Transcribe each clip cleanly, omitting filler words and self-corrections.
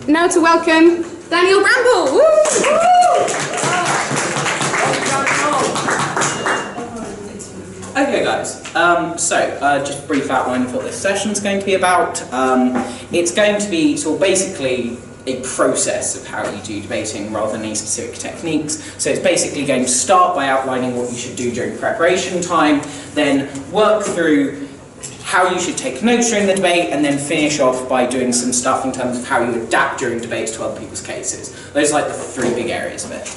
now to welcome Daniel Bramble. Woo! Okay guys, just a brief outline of what this session is going to be about. It's going to be sort of basically a process of how you do debating rather than any specific techniques. So it's basically going to start by outlining what you should do during preparation time, then work through how you should take notes during the debate, and then finish off by doing some stuff in terms of how you adapt during debates to other people's cases. Those are like the three big areas of it.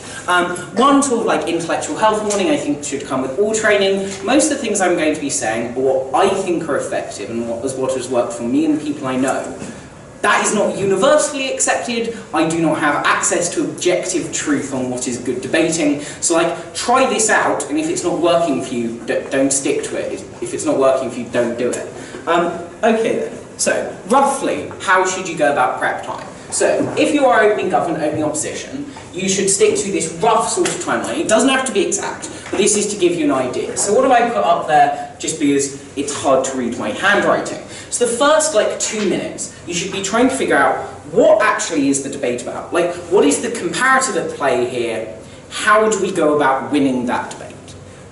One sort of like intellectual health warning I think should come with all training. Most of the things I'm going to be saying are what I think are effective and what has worked for me and the people I know. That is not universally accepted. I do not have access to objective truth on what is good debating. So like, try this out, and if it's not working for you, don't stick to it. If it's not working for you, don't do it. Okay then, so roughly, how should you go about prep time? So, if you are opening government, opening opposition, you should stick to this rough sort of timeline. It doesn't have to be exact, but this is to give you an idea. So what do I put up there, just because it's hard to read my handwriting? So the first, like, 2 minutes, you should be trying to figure out what actually is the debate about. Like, what is the comparative at play here? How do we go about winning that debate?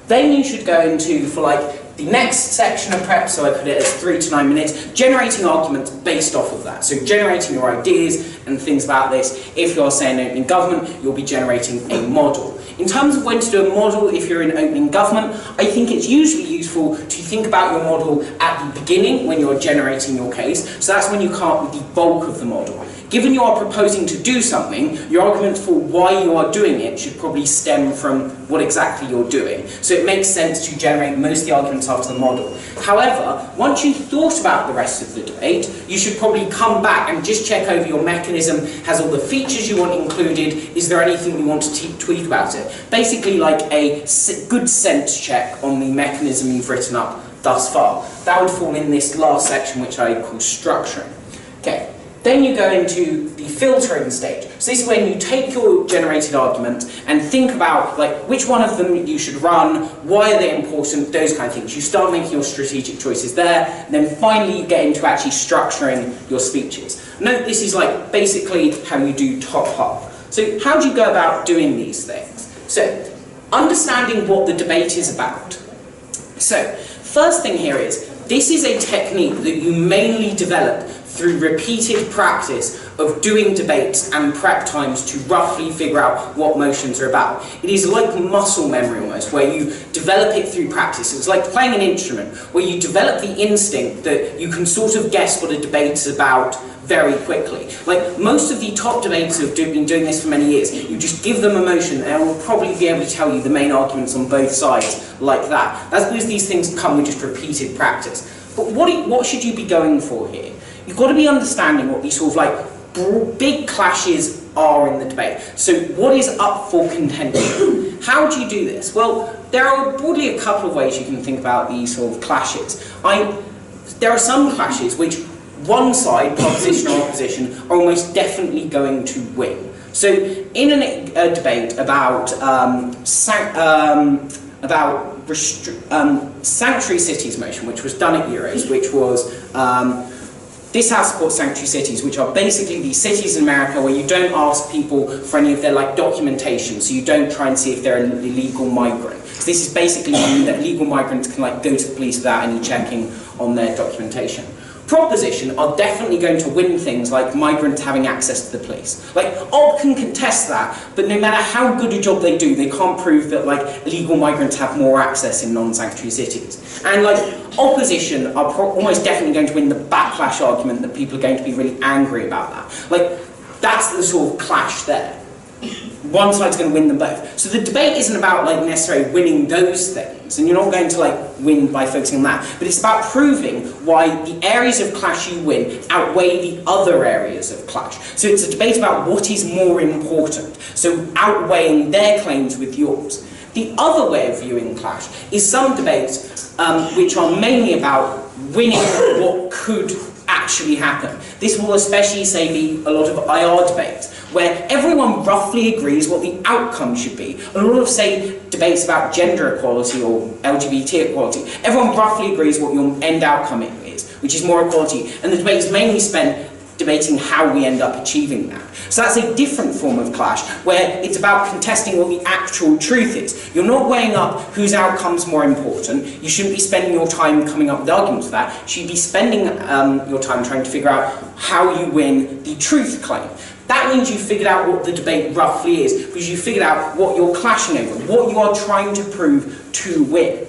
Then you should go into, for like, the next section of prep, so I put it as 3 to 9 minutes, generating arguments based off of that. So generating your ideas and things about this. If you're saying opening government, you'll be generating a model. In terms of when to do a model, if you're in opening government, I think it's usually useful to think about your model at the beginning when you're generating your case. So that's when you come up with the bulk of the model. Given you are proposing to do something, your argument for why you are doing it should probably stem from what exactly you're doing. So it makes sense to generate most of the arguments after the model. However, once you've thought about the rest of the debate, you should probably come back and just check over your mechanism, has all the features you want included, is there anything you want to tweak about it? Basically like a good sense check on the mechanism you've written up thus far. That would fall in this last section, which I call structuring. Okay. Then you go into the filtering stage. So this is when you take your generated argument and think about like which one of them you should run, why are they important, those kind of things. You start making your strategic choices there, and then finally you get into actually structuring your speeches. Note this is like basically how you do top half. So how do you go about doing these things? So understanding what the debate is about. So first thing here is, this is a technique that you mainly develop through repeated practice of doing debates and prep times to roughly figure out what motions are about. It is like muscle memory almost, where you develop it through practice. It's like playing an instrument, where you develop the instinct that you can sort of guess what a debate is about very quickly. Like most of the top debaters who have been doing this for many years, you just give them a motion and they will probably be able to tell you the main arguments on both sides like that. That's because these things come with just repeated practice. But what should you be going for here? You've got to be understanding what these sort of like big clashes are in the debate. So what is up for contention? How do you do this? Well, there are broadly a couple of ways you can think about these sort of clashes. There are some clashes which one side, proposition or opposition, are almost definitely going to win. So in a debate about sanctuary cities motion, which was done at Euros, which was this House supports sanctuary cities, which are basically these cities in America where you don't ask people for any of their like documentation, so you don't try and see if they're an illegal migrant. So this is basically meaning that legal migrants can like go to the police without any checking on their documentation. Proposition are definitely going to win things like migrants having access to the police. Like, Ob can contest that, but no matter how good a job they do, they can't prove that like illegal migrants have more access in non-sanctuary cities. And like, opposition are almost definitely going to win the backlash argument that people are going to be really angry about that. Like, that's the sort of clash there. One side's going to win them both. So the debate isn't about like necessarily winning those things, and you're not going to like win by focusing on that, but it's about proving why the areas of clash you win outweigh the other areas of clash. So it's a debate about what is more important, so outweighing their claims with yours. The other way of viewing clash is some debates which are mainly about winning what could actually happen. This will especially, say, be a lot of IR debates, where everyone roughly agrees what the outcome should be. A lot of, say, debates about gender equality or LGBT equality, everyone roughly agrees what your end outcome is, which is more equality, and the debate is mainly spent debating how we end up achieving that. So that's a different form of clash, where it's about contesting what the actual truth is. You're not weighing up whose outcome's more important. You shouldn't be spending your time coming up with arguments for that. You should be spending your time trying to figure out how you win the truth claim. That means you figured out what the debate roughly is, because you figured out what you're clashing over, what you are trying to prove to win.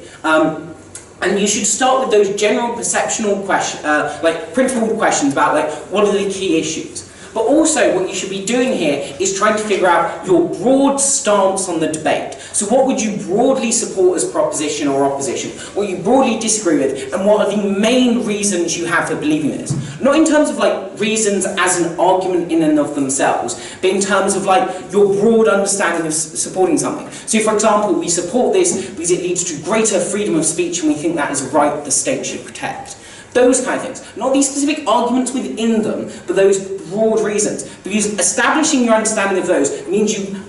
And you should start with those general perceptional questions, like principled questions about like what are the key issues. But also what you should be doing here is trying to figure out your broad stance on the debate. So what would you broadly support as proposition or opposition? What you broadly disagree with, and what are the main reasons you have for believing this? Not in terms of like reasons as an argument in and of themselves, but in terms of like your broad understanding of supporting something. So for example, we support this because it leads to greater freedom of speech and we think that is a right the state should protect. Those kind of things. Not these specific arguments within them, but those broad reasons. Because establishing your understanding of those means you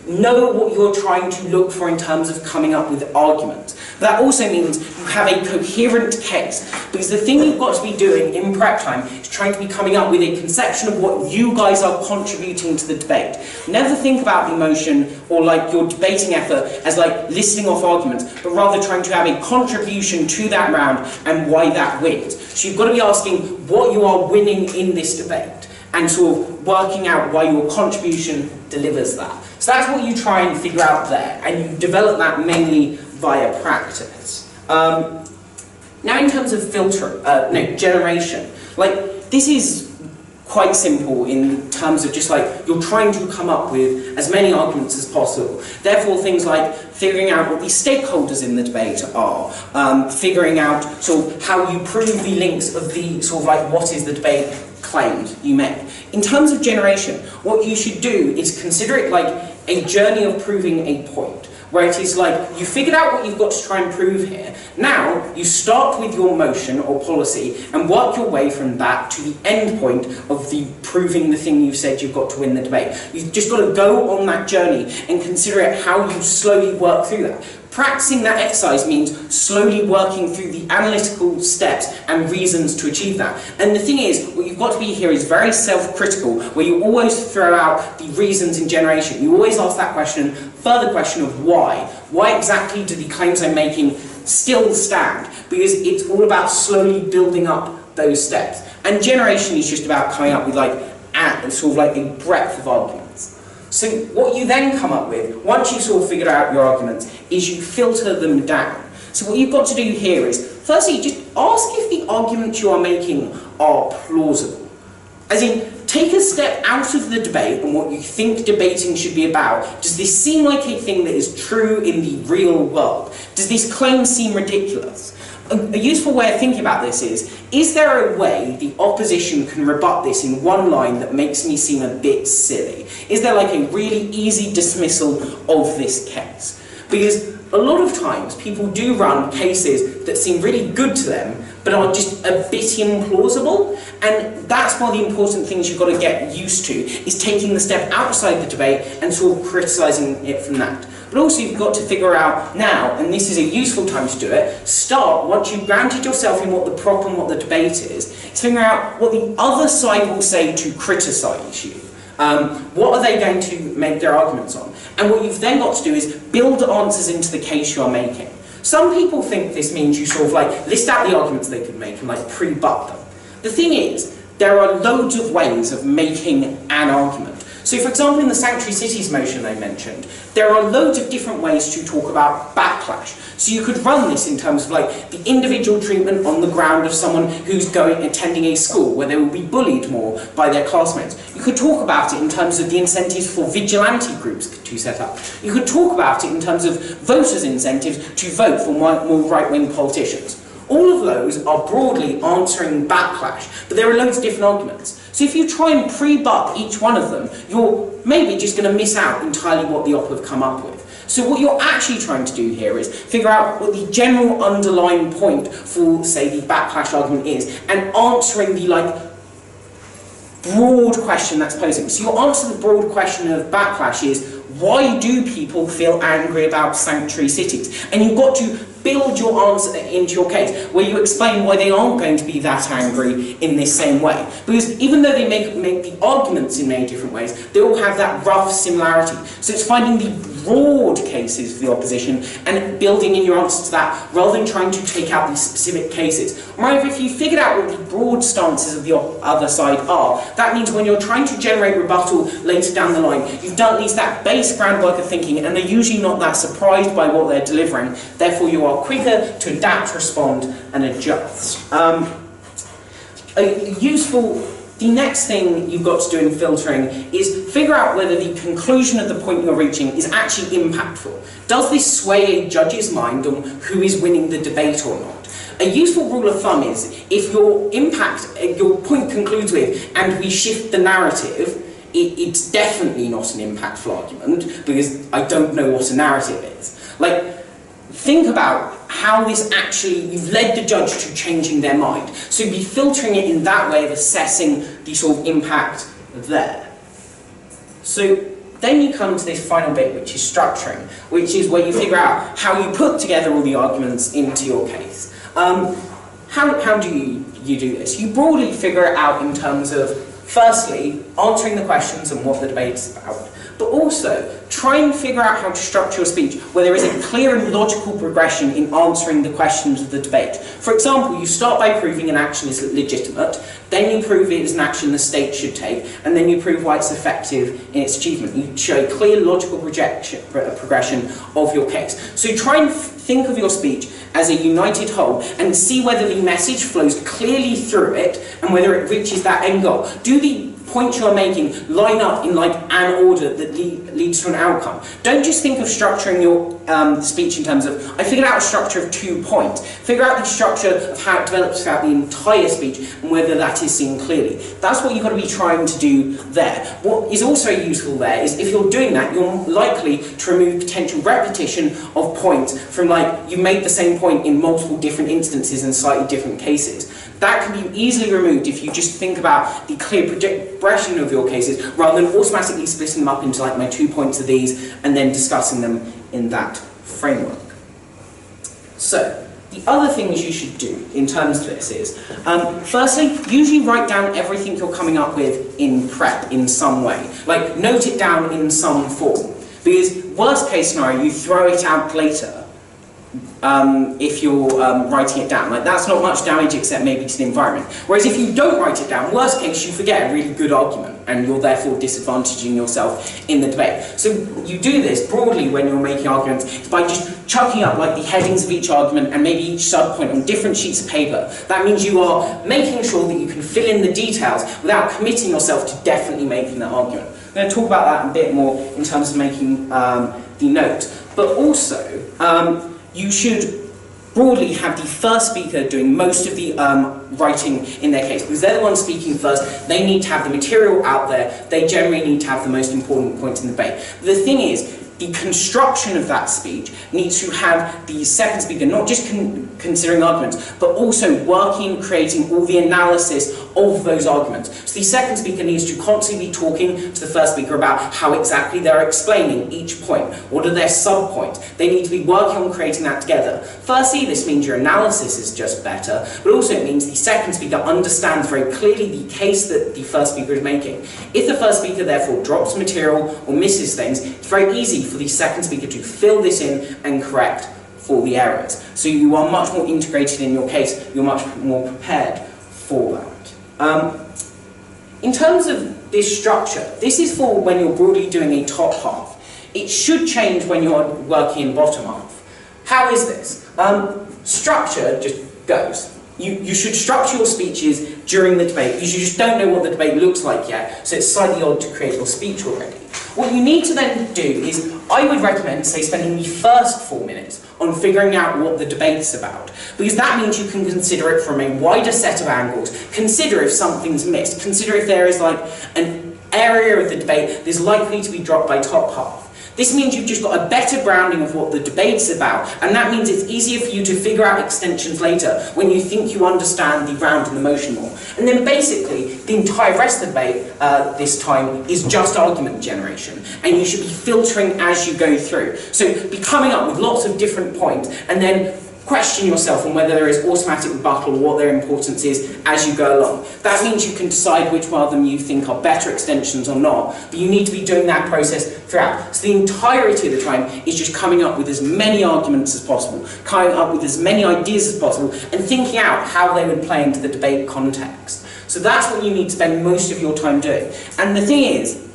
know what you're trying to look for in terms of coming up with arguments. That also means you have a coherent case. Because the thing you've got to be doing in prep time is trying to be coming up with a conception of what you guys are contributing to the debate. Never think about the motion or like your debating effort as like listing off arguments, but rather trying to have a contribution to that round and why that wins. So you've got to be asking what you are winning in this debate and sort of working out why your contribution delivers that. So that's what you try and figure out there, and you develop that mainly via practice. Now in terms of generation, like this is quite simple in terms of just like you're trying to come up with as many arguments as possible. Therefore things like figuring out what the stakeholders in the debate are, figuring out sort of how you prove the links of the sort of like what is the debate claims you make. In terms of generation, what you should do is consider it like a journey of proving a point, where it is like you figured out what you've got to try and prove here. Now you start with your motion or policy and work your way from that to the end point of the proving the thing you've said you've got to win the debate. You've just got to go on that journey and consider it how you slowly work through that. Practicing that exercise means slowly working through the analytical steps and reasons to achieve that. And the thing is, what you've got to be here is very self-critical, where you always throw out the reasons in generation. You always ask that question, further question of why. Why exactly do the claims I'm making still stand? Because it's all about slowly building up those steps. And generation is just about coming up with like sort of like a breadth of arguments. So what you then come up with, once you've sort of figured out your arguments, is you filter them down. So what you've got to do here is, firstly, just ask if the arguments you are making are plausible. As in, take a step out of the debate and what you think debating should be about. Does this seem like a thing that is true in the real world? Does this claim seem ridiculous? A useful way of thinking about this is there a way the opposition can rebut this in one line that makes me seem a bit silly? Is there like a really easy dismissal of this case? Because a lot of times people do run cases that seem really good to them, but are just a bit implausible, and that's one of the important things you've got to get used to, is taking the step outside the debate and sort of criticising it from that. But also you've got to figure out now, and this is a useful time to do it, start, once you've grounded yourself in what the problem, what the debate is figure out what the other side will say to criticise you. What are they going to make their arguments on? And what you've then got to do is build answers into the case you are making. Some people think this means you sort of like list out the arguments they could make and like pre-butt them. The thing is, there are loads of ways of making an argument. So for example, in the Sanctuary Cities motion I mentioned, there are loads of different ways to talk about backlash. So you could run this in terms of like the individual treatment on the ground of someone who's attending a school where they will be bullied more by their classmates. You could talk about it in terms of the incentives for vigilante groups to set up. You could talk about it in terms of voters' incentives to vote for more right-wing politicians. All of those are broadly answering backlash, but there are loads of different arguments. So if you try and pre-butt each one of them, you're maybe just going to miss out entirely what the op have come up with. So what you're actually trying to do here is figure out what the general underlying point for, say, the backlash argument is, and answering the, like, broad question that's posing. So your answer to the broad question of backlash is, why do people feel angry about sanctuary cities? And you've got to build your answer into your case, where you explain why they aren't going to be that angry in this same way. Because even though they make the arguments in many different ways, they all have that rough similarity. So it's finding the broad cases of the opposition and building in your answer to that, rather than trying to take out these specific cases. Moreover, if you figured out what the broad stances of the other side are, that means when you're trying to generate rebuttal later down the line, you've done at least that base groundwork of thinking, and they're usually not that surprised by what they're delivering. Therefore, you are quicker to adapt, respond, and adjust. The next thing you've got to do in filtering is figure out whether the conclusion of the point you're reaching is actually impactful. Does this sway a judge's mind on who is winning the debate or not? A useful rule of thumb is, if your point concludes with, and we shift the narrative, it's definitely not an impactful argument, because I don't know what a narrative is. Like, think about how this actually, you've led the judge to changing their mind. So you'd be filtering it in that way of assessing the sort of impact there. So then you come to this final bit, which is structuring, which is where you figure out how you put together all the arguments into your case. How do you do this? You broadly figure it out in terms of, firstly, answering the questions and what the debate's about, but also try and figure out how to structure your speech where there is a clear and logical progression in answering the questions of the debate. For example, you start by proving an action is legitimate, then you prove it is an action the state should take, and then you prove why it's effective in its achievement. You show a clear logical progression of your case. So try and think of your speech as a united whole and see whether the message flows clearly through it and whether it reaches that end goal. Do the points you're making line up in like an order that leads to an outcome? Don't just think of structuring your speech in terms of, I figured out a structure of 2 points. Figure out the structure of how it develops throughout the entire speech and whether that is seen clearly. That's what you've got to be trying to do there. What is also useful there is, if you're doing that, you're likely to remove potential repetition of points from, like, you made the same point in multiple different instances in slightly different cases. That can be easily removed if you just think about the clear progression of your cases, rather than automatically splitting them up into, like, my 2 points of these and then discussing them in that framework. So, the other things you should do in terms of this is, firstly, usually write down everything you're coming up with in prep in some way. Like, note it down in some form. Because worst case scenario, you throw it out later if you're writing it down. Like, that's not much damage except maybe to the environment. Whereas if you don't write it down, worst case, you forget a really good argument and you're therefore disadvantaging yourself in the debate. So you do this broadly when you're making arguments by just chucking up, like, the headings of each argument and maybe each subpoint on different sheets of paper. That means you are making sure that you can fill in the details without committing yourself to definitely making that argument. I'm going to talk about that a bit more in terms of making the note. But also, you should broadly have the first speaker doing most of the writing in their case, because they're the ones speaking first. They need to have the material out there. They generally need to have the most important points in the debate. The thing is, the construction of that speech needs to have the second speaker not just considering arguments, but also working, creating all the analysis of those arguments. So the second speaker needs to constantly be talking to the first speaker about how exactly they're explaining each point. What are their sub-points? They need to be working on creating that together. Firstly, this means your analysis is just better, but also it means the second speaker understands very clearly the case that the first speaker is making. If the first speaker therefore drops material or misses things, it's very easy for the second speaker to fill this in and correct for the errors. So you are much more integrated in your case, you're much more prepared for that. In terms of this structure, this is for when you're broadly doing a top half. It should change when you're working in bottom half. How is this? Structure just goes. You should structure your speeches during the debate, because you just don't know what the debate looks like yet, so it's slightly odd to create your speech already. What you need to then do is, I would recommend, say, spending the first 4 minutes on figuring out what the debate's about, because that means you can consider it from a wider set of angles, consider if something's missed, consider if there is, like, an area of the debate that's likely to be dropped by top half. This means you've just got a better grounding of what the debate's about, and that means it's easier for you to figure out extensions later when you think you understand the round and the motion more. And then basically, the entire rest of the debate this time is just argument generation, and you should be filtering as you go through. So be coming up with lots of different points, and then question yourself on whether there is automatic rebuttal or what their importance is as you go along. That means you can decide which one of them you think are better extensions or not, but you need to be doing that process throughout. So the entirety of the time is just coming up with as many arguments as possible, coming up with as many ideas as possible, and thinking out how they would play into the debate context. So that's what you need to spend most of your time doing. And the thing is,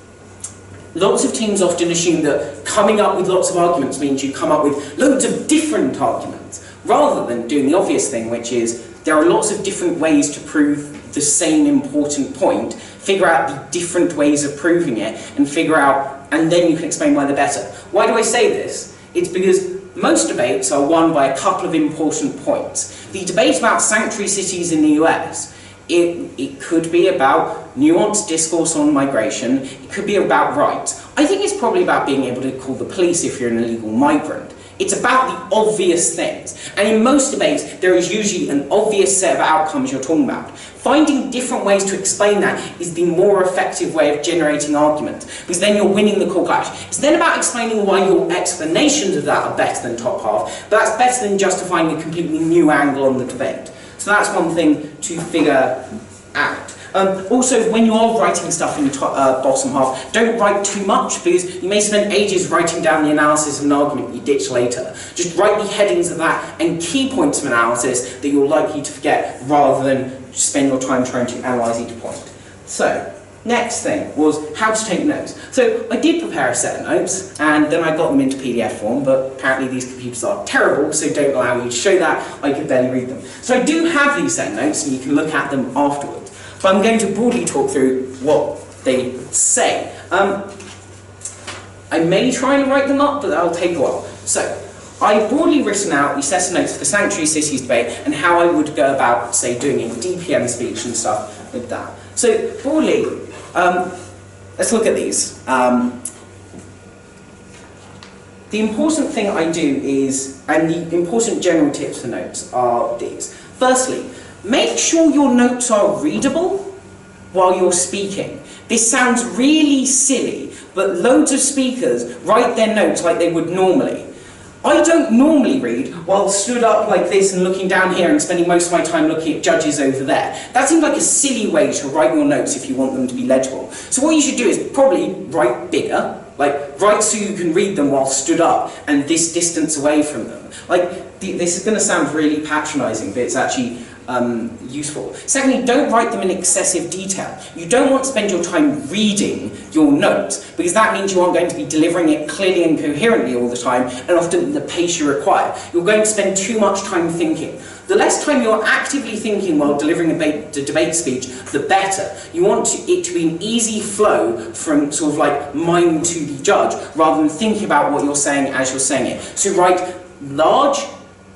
lots of teams often assume that coming up with lots of arguments means you come up with loads of different arguments, rather than doing the obvious thing, which is there are lots of different ways to prove the same important point, figure out the different ways of proving it, and then you can explain why they're better. Why do I say this? It's because most debates are won by a couple of important points. The debate about sanctuary cities in the US, it could be about nuanced discourse on migration, it could be about rights. I think it's probably about being able to call the police if you're an illegal migrant. It's about the obvious things. And in most debates, there is usually an obvious set of outcomes you're talking about. Finding different ways to explain that is the more effective way of generating argument, because then you're winning the court clash. It's then about explaining why your explanations of that are better than top half, but that's better than justifying a completely new angle on the debate. So that's one thing to figure out. Also, when you are writing stuff in the bottom half, don't write too much, because you may spend ages writing down the analysis of an argument you ditch later. Just write the headings of that and key points of analysis that you're likely to forget, rather than spend your time trying to analyse each point. So, next thing was how to take notes. So I did prepare a set of notes, and then I got them into PDF form, but apparently these computers are terrible, so don't allow me to show that. I could barely read them. So I do have these set of notes, and you can look at them afterwards. But I'm going to broadly talk through what they say. I may try and write them up, but that'll take a while. So, I've broadly written out the set of notes for the sanctuary cities debate and how I would go about, say, doing a DPM speech and stuff with that. So, broadly, let's look at these. The important thing I do is, and the important general tips for notes are these. Firstly, make sure your notes are readable while you're speaking. This sounds really silly, but loads of speakers write their notes like they would normally. I don't normally read while stood up like this and looking down here and spending most of my time looking at judges over there. That seems like a silly way to write your notes if you want them to be legible. So what you should do is probably write bigger, like write so you can read them while stood up and this distance away from them. Like, this is going to sound really patronising, but it's actually useful. Secondly, don't write them in excessive detail. You don't want to spend your time reading your notes, because that means you aren't going to be delivering it clearly and coherently all the time, and often at the pace you require. You're going to spend too much time thinking. The less time you're actively thinking while delivering a debate speech, the better. You want it to be an easy flow from sort of like mind to the judge, rather than thinking about what you're saying as you're saying it. So write large,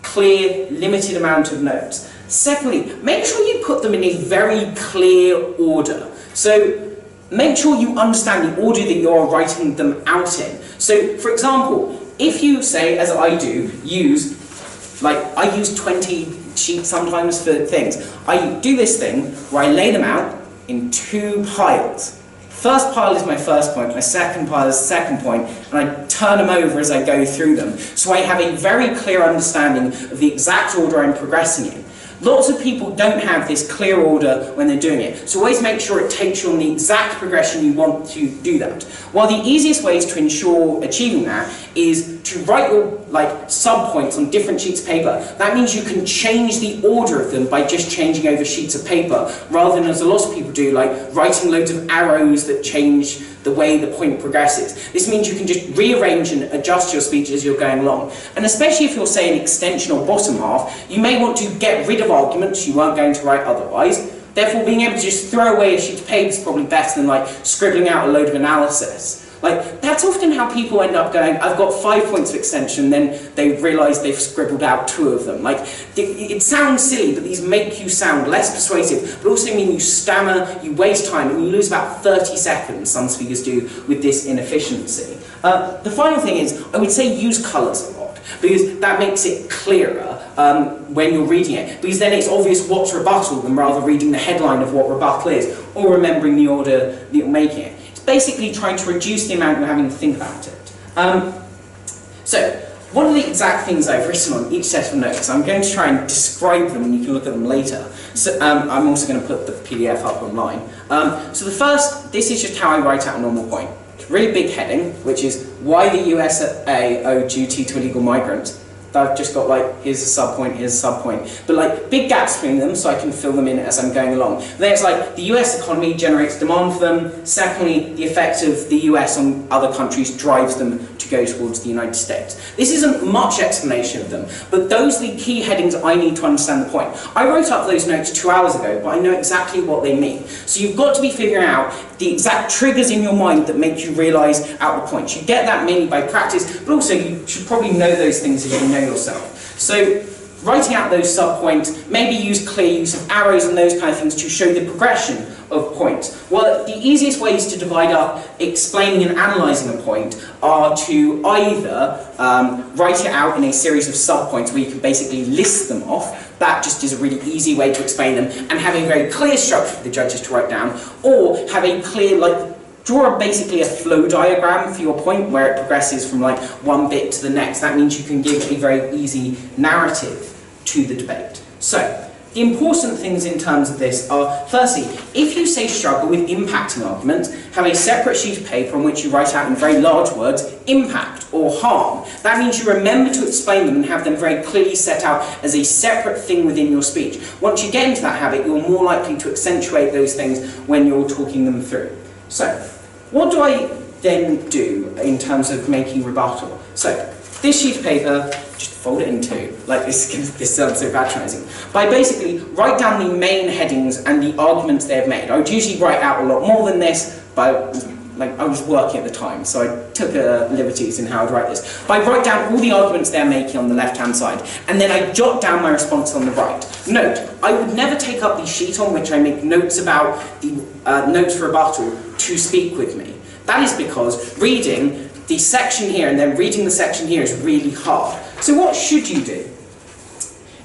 clear, limited amount of notes. Secondly, make sure you put them in a very clear order. So make sure you understand the order that you're writing them out in. So, for example, if you say, as I do, I use 20 sheets sometimes for things. I do this thing where I lay them out in 2 piles. First pile is my first point, my second pile is the second point, and I turn them over as I go through them. So I have a very clear understanding of the exact order I'm progressing in. Lots of people don't have this clear order when they're doing it, so always make sure it takes you on the exact progression you want to do that. While the easiest ways to ensure achieving that is to write your sub-points on different sheets of paper. That means you can change the order of them by just changing over sheets of paper, rather than, as a lot of people do, like writing loads of arrows that change the way the point progresses. This means you can just rearrange and adjust your speech as you're going along. And especially if you're, say, an extension or bottom half, you may want to get rid of arguments you weren't going to write otherwise. Therefore, being able to just throw away a sheet of paper is probably better than scribbling out a load of analysis. That's often how people end up going, I've got 5 points of extension, then they realise they've scribbled out 2 of them. It sounds silly, but these make you sound less persuasive, but also mean you stammer, you waste time, and you lose about 30 seconds, some speakers do, with this inefficiency. The final thing is, I would say use colours a lot, because that makes it clearer when you're reading it, because then it's obvious what's rebuttal than rather reading the headline of what rebuttal is, or remembering the order that you're making it. Basically trying to reduce the amount you're having to think about it. So, One of the exact things I've written on each set of notes, I'm going to try and describe them and you can look at them later. So I'm also going to put the PDF up online. So the first, this is just how I write out a normal point. Really big heading, which is why the USA owe duty to illegal migrants. I've just got like, here's a subpoint, here's a subpoint. But like, big gaps between them so I can fill them in as I'm going along. Then it's like, the US economy generates demand for them. Secondly, the effect of the US on other countries drives them to go towards the United States. This isn't much explanation of them, but those are the key headings I need to understand the point. I wrote up those notes 2 hours ago, but I know exactly what they mean. So you've got to be figuring out the exact triggers in your mind that make you realise out the points. You get that mainly by practice, but also you should probably know those things as you know yourself. So writing out those sub-points, maybe use clear use of arrows and those kind of things to show the progression of points. Well, the easiest ways to divide up explaining and analysing a point are to either write it out in a series of sub-points where you can basically list them off. That just is a really easy way to explain them, and having a very clear structure for the judges to write down, or have a clear, draw basically a flow diagram for your point where it progresses from like one bit to the next. That means you can give a very easy narrative to the debate. So, the important things in terms of this are, firstly, if you say struggle with impacting arguments, have a separate sheet of paper on which you write out in very large words, impact or harm. That means you remember to explain them and have them very clearly set out as a separate thing within your speech. Once you get into that habit, you're more likely to accentuate those things when you're talking them through. So, what do I then do in terms of making rebuttal? So, this sheet of paper, just fold it in two, like this sounds so patronising. But I basically write down the main headings and the arguments they've made. I would usually write out a lot more than this, but I was working at the time, so I took liberties in how I'd write this. But I write down all the arguments they're making on the left-hand side, and then I jot down my response on the right. Note, I would never take up the sheet on which I make notes about the notes for rebuttal to speak with me. That is because reading the section here and then reading the section here is really hard. So what should you do?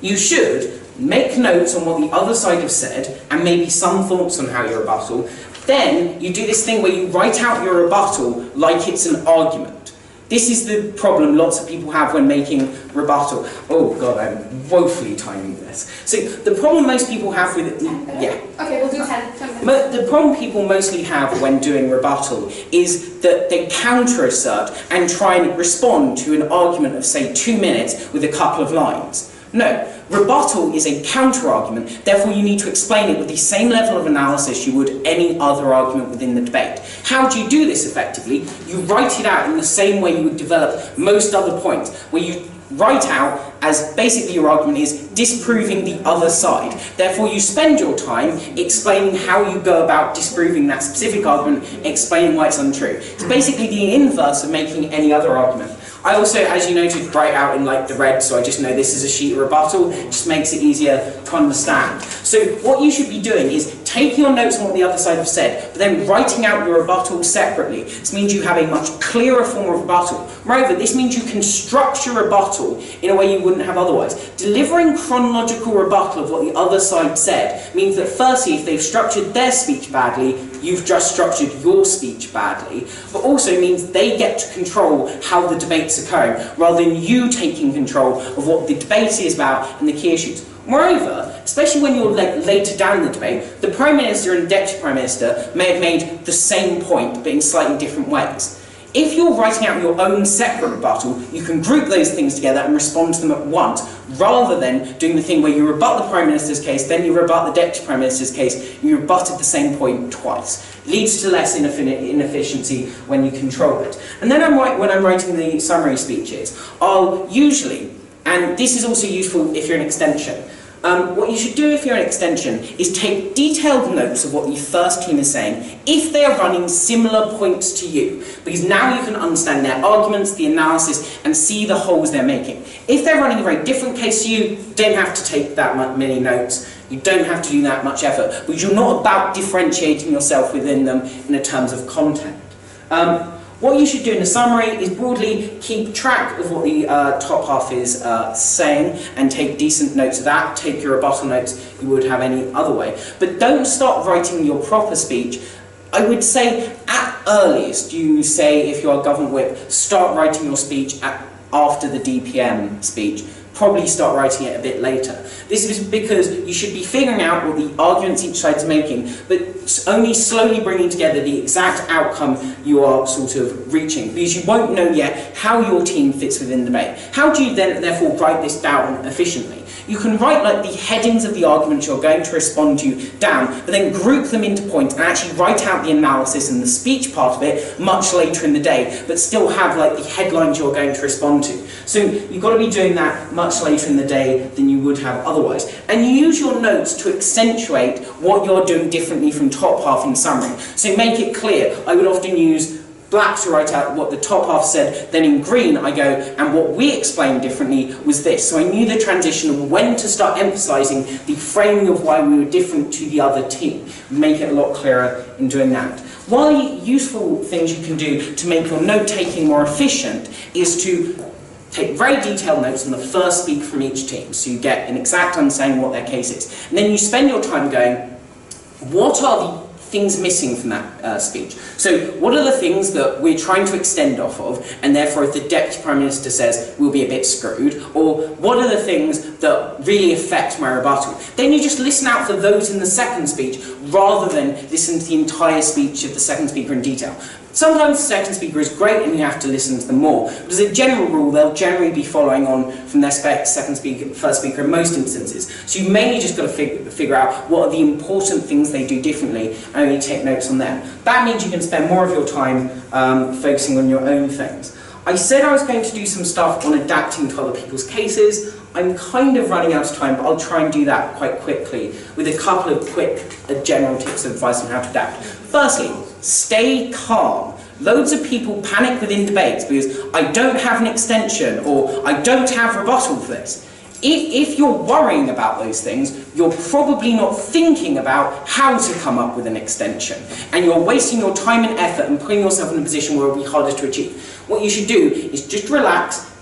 You should make notes on what the other side have said and maybe some thoughts on how you rebuttal. Then you do this thing where you write out your rebuttal like it's an argument. This is the problem lots of people have when making rebuttal. Oh god, I'm woefully timing this. So the problem most people have with Okay, we'll do 10 minutes. But the problem people mostly have when doing rebuttal is that they counter-assert and try and respond to an argument of, say, 2 minutes with a couple of lines. No, rebuttal is a counter-argument, therefore you need to explain it with the same level of analysis you would any other argument within the debate. How do you do this effectively? You write it out in the same way you would develop most other points, where you write out as basically your argument is disproving the other side. Therefore you spend your time explaining how you go about disproving that specific argument, explaining why it's untrue. It's basically the inverse of making any other argument. I also, as you noted, write out in the red, so I just know this is a sheet of rebuttal. It just makes it easier to understand. So what you should be doing is taking your notes on what the other side have said, but then writing out your rebuttal separately. This means you have a much clearer form of rebuttal. Moreover, this means you can structure rebuttal in a way you wouldn't have otherwise. Delivering chronological rebuttal of what the other side said means that firstly, if they've structured their speech badly, you've just structured your speech badly, but also means they get to control how the debate's occurring, rather than you taking control of what the debate is about and the key issues. Moreover, especially when you're later down in the debate, the Prime Minister and Deputy Prime Minister may have made the same point, but in slightly different ways. If you're writing out your own separate rebuttal, you can group those things together and respond to them at once, rather than doing the thing where you rebut the Prime Minister's case, then you rebut the Deputy Prime Minister's case, and you rebutted the same point twice. It leads to less inefficiency when you control it. And then when I'm writing the summary speeches, I'll usually, and this is also useful if you're an extension, what you should do if you're an extension is take detailed notes of what the first team is saying if they are running similar points to you, because now you can understand their arguments, the analysis, and see the holes they're making. If they're running a very different case to you, you don't have to take that many notes, you don't have to do that much effort, because you're not about differentiating yourself within them in the terms of content. What you should do in the summary is broadly keep track of what the top half is saying and take decent notes of that, take your rebuttal notes you would have any other way. But don't start writing your proper speech. I would say at earliest, you say if you're a government whip, start writing your speech at after the DPM speech, probably start writing it a bit later. This is because you should be figuring out what the arguments each side is making, but only slowly bringing together the exact outcome you are sort of reaching, because you won't know yet how your team fits within the debate. How do you then therefore write this down efficiently? You can write like the headings of the arguments you're going to respond to down, but then group them into points and actually write out the analysis and the speech part of it much later in the day, but still have like the headlines you're going to respond to. So you've got to be doing that much later in the day than you would have otherwise. And you use your notes to accentuate what you're doing differently from top half in summary. So make it clear. I would often use black to write out what the top half said, then in green I go, and what we explained differently was this. So I knew the transition and when to start emphasising the framing of why we were different to the other team. Make it a lot clearer in doing that. One of the useful things you can do to make your note-taking more efficient is to take very detailed notes on the first speaker from each team, so you get an exact understanding of what their case is. And then you spend your time going, what are the things missing from that speech? So what are the things that we're trying to extend off of, and therefore if the Deputy Prime Minister says we'll be a bit screwed, or what are the things that really affect my rebuttal? Then you just listen out for those in the second speech, rather than listen to the entire speech of the second speaker in detail. Sometimes the second speaker is great and you have to listen to them more, but as a general rule they'll generally be following on from their first speaker in most instances. So you mainly just got to figure out what are the important things they do differently and only take notes on them. That means you can spend more of your time focusing on your own things. I said I was going to do some stuff on adapting to other people's cases. I'm kind of running out of time, but I'll try and do that quite quickly with a couple of quick general tips of advice on how to adapt. Firstly, stay calm. Loads of people panic within debates because I don't have an extension or I don't have rebuttal for this. If you're worrying about those things, you're probably not thinking about how to come up with an extension, and you're wasting your time and effort and putting yourself in a position where it will be harder to achieve. What you should do is just relax,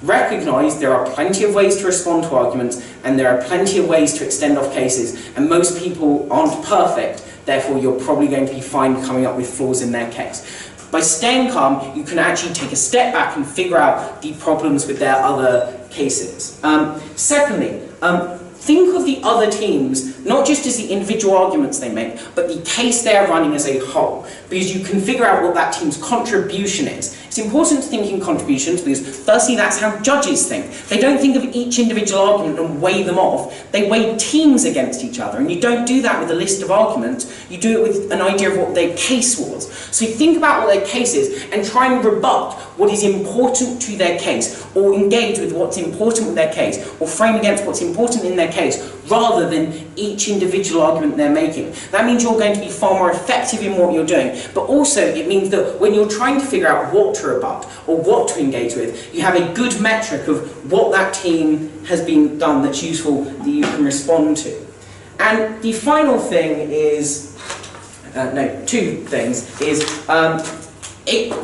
recognise there are plenty of ways to respond to arguments and there are plenty of ways to extend off cases, and most people aren't perfect, therefore you're probably going to be fine coming up with flaws in their case. By staying calm, you can actually take a step back and figure out the problems with their other cases. Secondly, think of the other teams not just as the individual arguments they make, but the case they are running as a whole, because you can figure out what that team's contribution is. It's important to think in contributions because, firstly, that's how judges think. They don't think of each individual argument and weigh them off. They weigh teams against each other, and you don't do that with a list of arguments. You do it with an idea of what their case was. So think about what their case is and try and rebut what is important to their case, or engage with what's important with their case, or frame against what's important in their case, rather than each individual argument they're making. That means you're going to be far more effective in what you're doing, but also it means that when you're trying to figure out what to rebut or what to engage with, you have a good metric of what that team has been done that's useful that you can respond to. And the final thing is, two things, is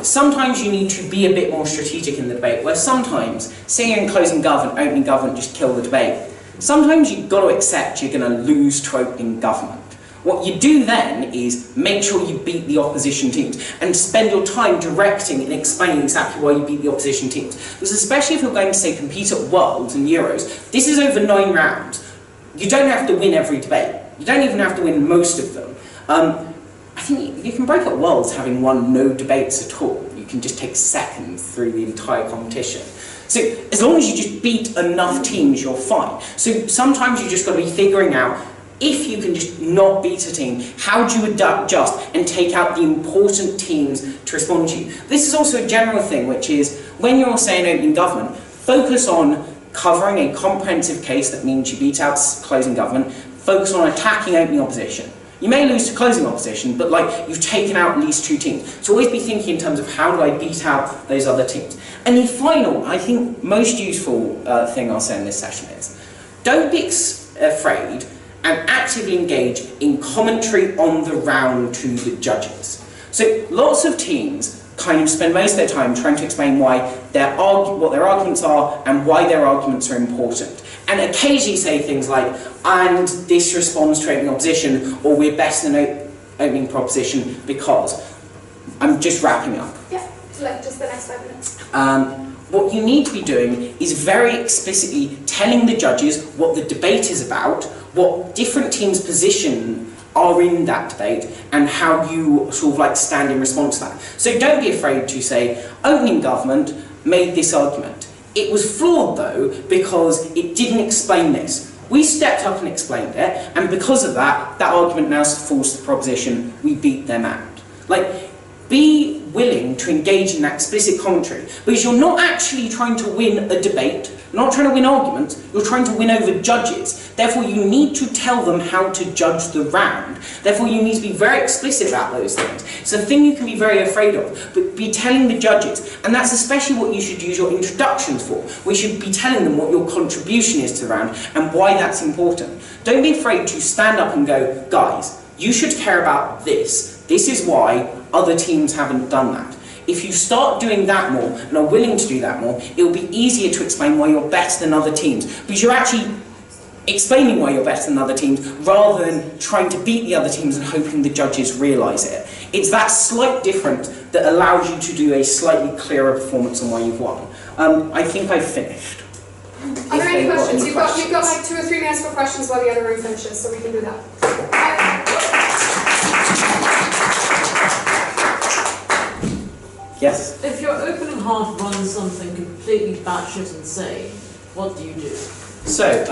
sometimes you need to be a bit more strategic in the debate, where sometimes saying in closing government, opening government, just kill the debate. Sometimes you've got to accept you're going to lose to opening government. What you do then is make sure you beat the opposition teams and spend your time directing and explaining exactly why you beat the opposition teams. Because especially if you're going to, say, compete at Worlds and Euros, this is over 9 rounds. You don't have to win every debate. You don't even have to win most of them. I think you can break at Worlds having won no debates at all. You can just take seconds through the entire competition. So as long as you just beat enough teams, you're fine. So sometimes you just got to be figuring out, if you can just not beat a team, how do you adjust and take out the important teams to respond to you? This is also a general thing, which is, when you're saying opening government, focus on covering a comprehensive case, that means you beat out closing government, focus on attacking opening opposition. You may lose to closing opposition, but you've taken out at least 2 teams. So always be thinking in terms of how do I beat out those other teams. And the final, I think most useful thing I'll say in this session is, don't be afraid and actively engage in commentary on the round to the judges. So lots of teams kind of spend most of their time trying to explain why what their arguments are and why their arguments are important. And occasionally say things like, and this responds to opening opposition, or we're better than opening proposition because. I'm just wrapping up. Yeah, so just the next 5 minutes. what you need to be doing is very explicitly telling the judges what the debate is about, what different teams' position are in that debate, and how you sort of like stand in response to that. So don't be afraid to say, opening government made this argument. It was flawed though, because it didn't explain this. We stepped up and explained it, and because of that, that argument now falls to the proposition, we beat them out. Like, be willing to engage in that explicit commentary, because you're not actually trying to win a debate, you're not trying to win arguments, you're trying to win over judges. Therefore, you need to tell them how to judge the round. Therefore, you need to be very explicit about those things. It's a thing you can be very afraid of, but be telling the judges, and that's especially what you should use your introductions for. We should be telling them what your contribution is to the round, and why that's important. Don't be afraid to stand up and go, guys, you should care about this. This is why other teams haven't done that. If you start doing that more, and are willing to do that more, it will be easier to explain why you're better than other teams. Because you're actually explaining why you're better than other teams, rather than trying to beat the other teams and hoping the judges realise it. It's that slight difference that allows you to do a slightly clearer performance on why you've won. I think I've finished. Are there any questions? You've got like 2 or 3 minutes for questions while the other room finishes, so we can do that. Yes? If your opening half runs something completely batshit insane, what do you do? So,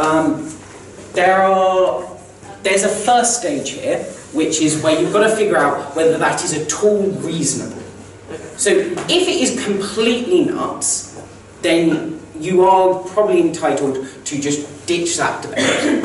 there's a first stage here, which is where you've got to figure out whether that is at all reasonable. So, if it is completely nuts, then you are probably entitled to just ditch that debate.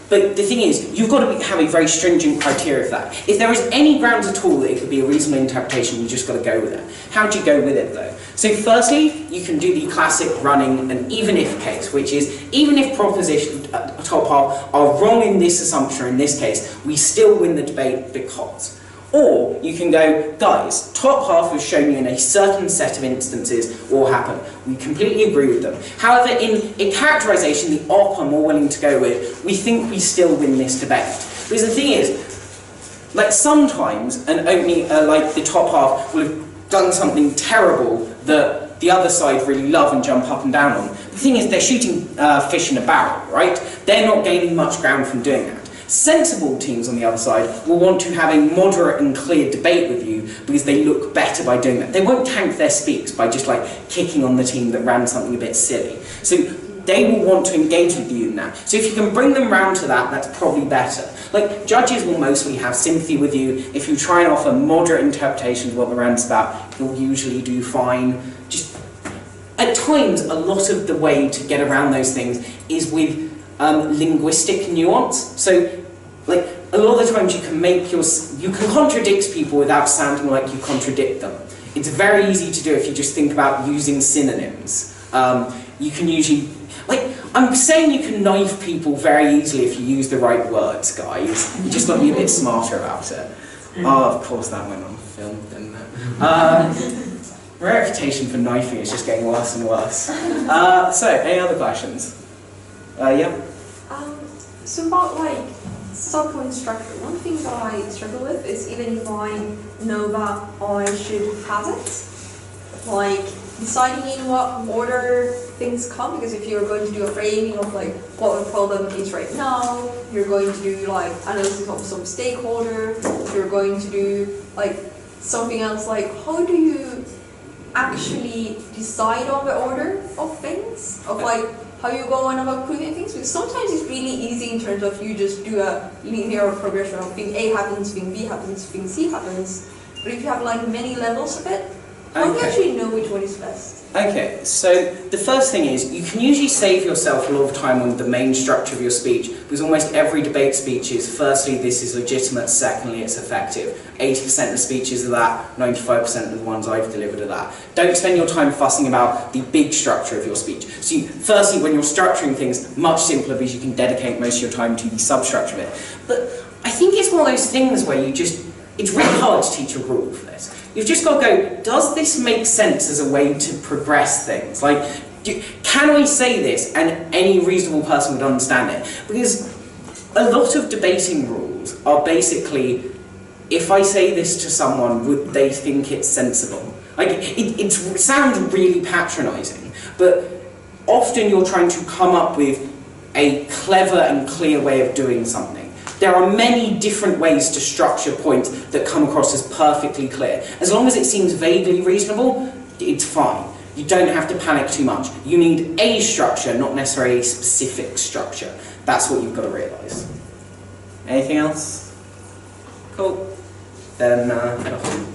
But the thing is, you've got to have a very stringent criteria for that. If there is any grounds at all that it could be a reasonable interpretation, you just got to go with it. How do you go with it though? So firstly, you can do the classic running an even if case, which is even if proposition top half are wrong in this assumption or in this case, we still win the debate because. Or you can go, guys, top half has shown you in a certain set of instances what will happen. We completely agree with them. However, in a characterisation, the op I'm more willing to go with, we think we still win this debate. Because the thing is, like sometimes an opening, like the top half will have done something terrible that the other side really love and jump up and down on. The thing is, they're shooting fish in a barrel, right? They're not gaining much ground from doing that. Sensible teams on the other side will want to have a moderate and clear debate with you because they look better by doing that. They won't tank their speaks by just like kicking on the team that ran something a bit silly. So they will want to engage with you in that. So if you can bring them round to that, that's probably better. Like, judges will mostly have sympathy with you. If you try and offer moderate interpretations of what the round's about, you'll usually do fine. Just at times, a lot of the way to get around those things is with linguistic nuance. So, like, a lot of the times you can contradict people without sounding like you contradict them. It's very easy to do if you just think about using synonyms. You can usually, like, I'm saying you can knife people very easily if you use the right words, guys. You just got to be a bit smarter about it. Oh, of course that went on film, didn't it? My reputation for knifing is just getting worse and worse. So, any other questions? Yeah? So about, like, subpoint structure, one thing that I struggle with is even if I know that I should have it, like, deciding in what order things come, because if you're going to do a framing of, like, what the problem is right now, you're going to do, like, analysis of some stakeholder, you're going to do, like, something else, like, how do you actually decide on the order of things, of, like, how you go on about proving things? Because sometimes it's really easy in terms of you just do a linear progression of thing A happens, thing B happens, thing C happens. But if you have like many levels of it, how do you actually know which one is best? Okay, so the first thing is, you can usually save yourself a lot of time on the main structure of your speech, because almost every debate speech is, firstly, this is legitimate, secondly, it's effective. 80% of speeches are that, 95% of the ones I've delivered are that. Don't spend your time fussing about the big structure of your speech. So firstly, when you're structuring things, much simpler because you can dedicate most of your time to the substructure of it. But I think it's one of those things where it's really hard to teach a rule for this. You've just got to go, does this make sense as a way to progress things? Like, can I say this and any reasonable person would understand it? Because a lot of debating rules are basically, if I say this to someone, would they think it's sensible? Like, it sounds really patronising, but often you're trying to come up with a clever and clear way of doing something. There are many different ways to structure points that come across as perfectly clear. As long as it seems vaguely reasonable, it's fine. You don't have to panic too much. You need a structure, not necessarily a specific structure. That's what you've got to realise. Anything else? Cool. Then, head off.